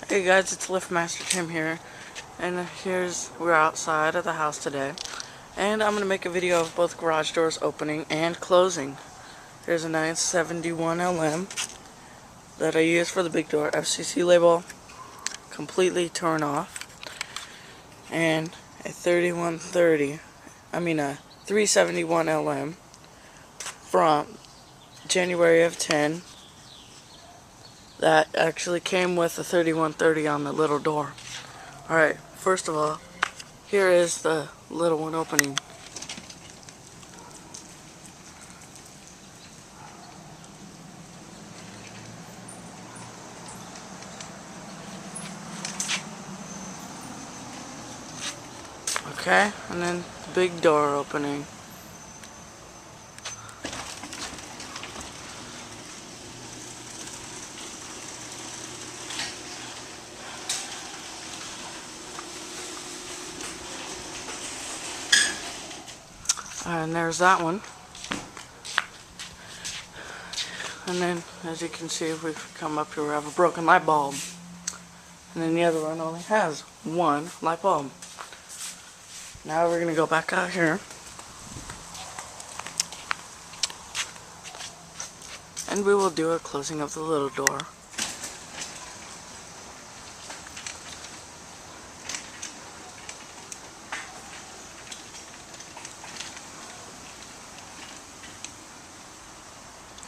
Hey guys, it's Liftmaster Tim here, and we're outside of the house today, and I'm going to make a video of both garage doors opening and closing. Here's a 971 LM that I use for the big door, FCC label completely torn off, and a 371 LM from January of 10 that actually came with a 3130 on the little door. Alright, first of all, here is the little one opening. Okay, and then the big door opening. And there's that one. And then, as you can see, if we come up here, we have a broken light bulb. And then the other one only has one light bulb. Now we're going to go back out here. And we will do a closing of the little door.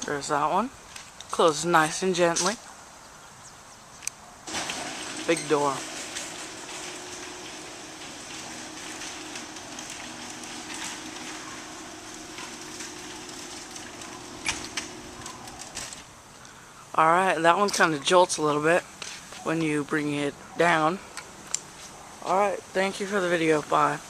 There's that one. Closes nice and gently. Big door. Alright, that one kind of jolts a little bit when you bring it down. Alright, thank you for the video. Bye.